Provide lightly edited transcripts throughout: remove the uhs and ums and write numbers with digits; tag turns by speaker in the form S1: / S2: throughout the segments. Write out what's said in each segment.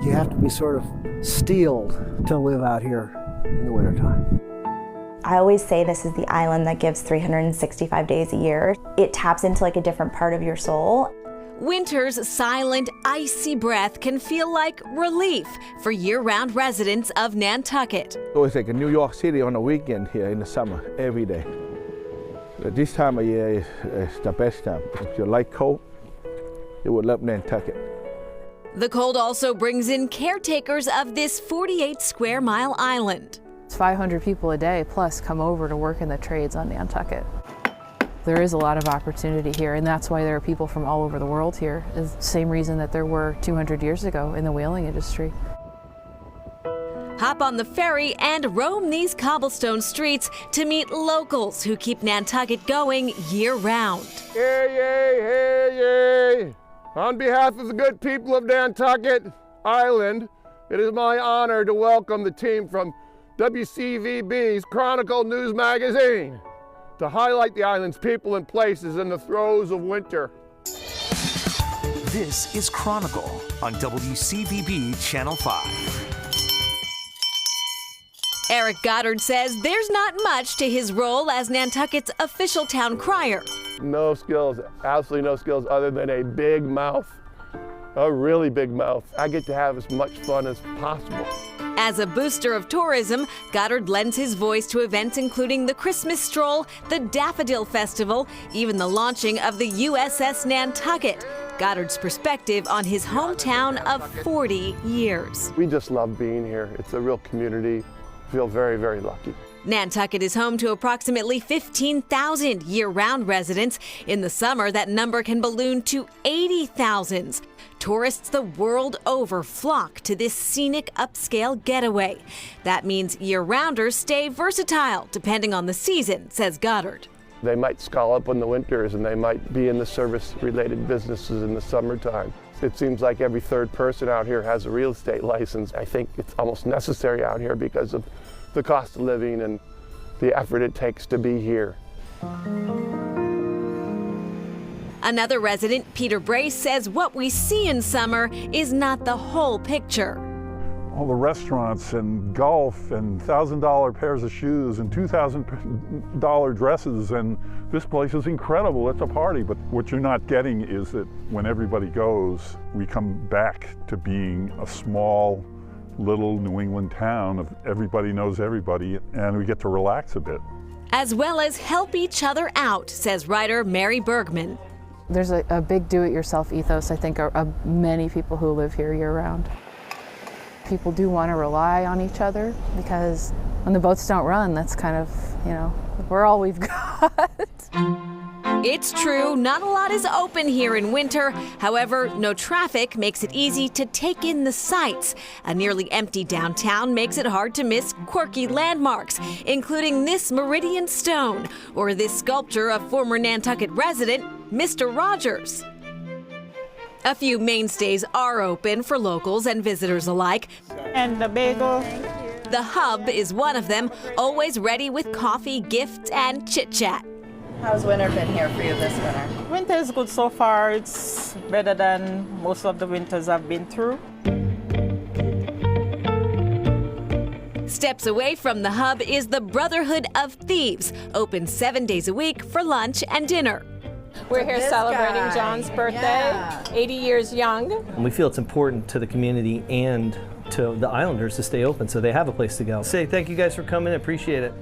S1: You have to be sort of steeled to live out here in the wintertime.
S2: I always say this is the island that gives 365 days a year. It taps into like a different part of your soul.
S3: Winter's silent, icy breath can feel like relief for year-round residents of Nantucket.
S4: It's like a New York City on the weekend here in the summer, every day. This time of year is the best time. If you like cold, you would love Nantucket.
S3: The cold also brings in caretakers of this 48-square-mile island.
S5: 500 people a day plus come over to work in the trades on Nantucket. There is a lot of opportunity here, and that's why there are people from all over the world here. It's the same reason that there were 200 years ago in the whaling industry.
S3: Hop on the ferry and roam these cobblestone streets to meet locals who keep Nantucket going year-round.
S6: Yay, yay, hey, yay! On behalf of the good people of Nantucket Island, it is my honor to welcome the team from WCVB's Chronicle News Magazine to highlight the island's people and places in the throes of winter.
S7: This is Chronicle on WCVB Channel 5.
S3: Eric Goddard says there's not much to his role as Nantucket's official town crier.
S6: No skills, absolutely no skills other than a big mouth, a really big mouth. I get to have as much fun as possible.
S3: As a booster of tourism, Goddard lends his voice to events including the Christmas Stroll, the Daffodil Festival, even the launching of the USS Nantucket. Goddard's perspective on his hometown of 40 years.
S6: We just love being here. It's a real community. Feel very, very lucky.
S3: Nantucket is home to approximately 15,000 year-round residents. In the summer, that number can balloon to 80,000. Tourists the world over flock to this scenic upscale getaway. That means year-rounders stay versatile depending on the season, says Goddard.
S6: They might scallop in the winters and they might be in the service-related businesses in the summertime. It seems like every third person out here has a real estate license. I think it's almost necessary out here because of the cost of living and the effort it takes to be here.
S3: Another resident, Peter Brace, says what we see in summer is not the whole picture.
S8: All the restaurants and golf and $1,000 pairs of shoes and $2,000 dresses, and this place is incredible. It's a party, but what you're not getting is that when everybody goes, we come back to being a small, little New England town of everybody knows everybody, and we get to relax a bit.
S3: As well as help each other out, says writer Mary Bergman.
S5: There's a big do-it-yourself ethos, I think, of many people who live here year-round. People do want to rely on each other because when the boats don't run, that's kind of, we're all we've got.
S3: It's true, not a lot is open here in winter. However, no traffic makes it easy to take in the sights. A nearly empty downtown makes it hard to miss quirky landmarks, including this Meridian Stone or this sculpture of former Nantucket resident, Mr. Rogers. A few mainstays are open for locals and visitors alike.
S9: And the bagel.
S3: The Hub is one of them, always ready with coffee, gifts, and chit-chat.
S10: How's winter been here for you this winter?
S9: Winter is good so far. It's better than most of the winters I've been through.
S3: Steps away from the Hub is the Brotherhood of Thieves, open 7 days a week for lunch and dinner.
S11: We're here celebrating John's birthday, 80 years young.
S12: And we feel it's important to the community and to the Islanders to stay open so they have a place to go. Say thank you guys for coming, appreciate it.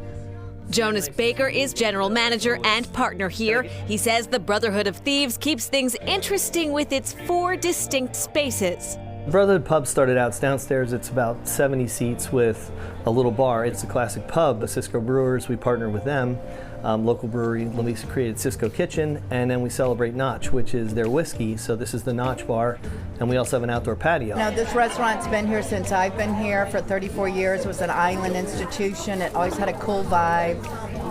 S3: Jonas Baker is general manager and partner here. He says the Brotherhood of Thieves keeps things interesting with its 4 distinct spaces.
S12: Brotherhood Pub started out downstairs. It's about 70 seats with a little bar. It's a classic pub, the Cisco Brewers. We partner with them. Local brewery, Lamisa created Cisco Kitchen, and then we celebrate Notch, which is their whiskey. So this is the Notch bar, and we also have an outdoor patio.
S10: Now this restaurant's been here since I've been here for 34 years. It was an island institution. It always had a cool vibe.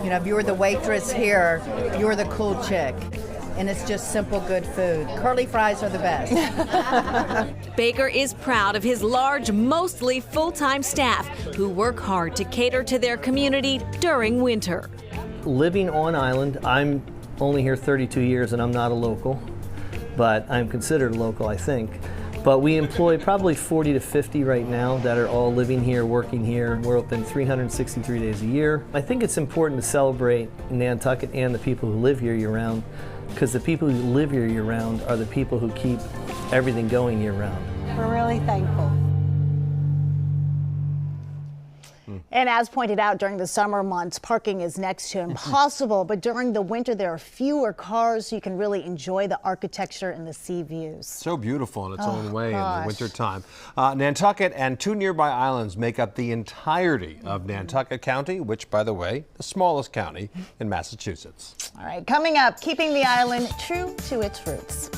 S10: If you were the waitress here, you were the cool chick. And it's just simple, good food. Curly fries are the best.
S3: Baker is proud of his large, mostly full-time staff who work hard to cater to their community during winter.
S12: Living on island, I'm only here 32 years and I'm not a local, but I'm considered a local, I think. But we employ probably 40 to 50 right now that are all living here, working here. We're open 363 days a year. I think it's important to celebrate Nantucket and the people who live here year-round, because the people who live here year-round are the people who keep everything going year-round.
S13: We're really thankful. And as pointed out, during the summer months, parking is next to impossible. But during the winter, there are fewer cars, so you can really enjoy the architecture and the sea views.
S14: So beautiful in its own way in the wintertime. Nantucket and 2 nearby islands make up the entirety of Nantucket County, which, by the way, the smallest county in Massachusetts.
S13: All right, coming up, keeping the island true to its roots.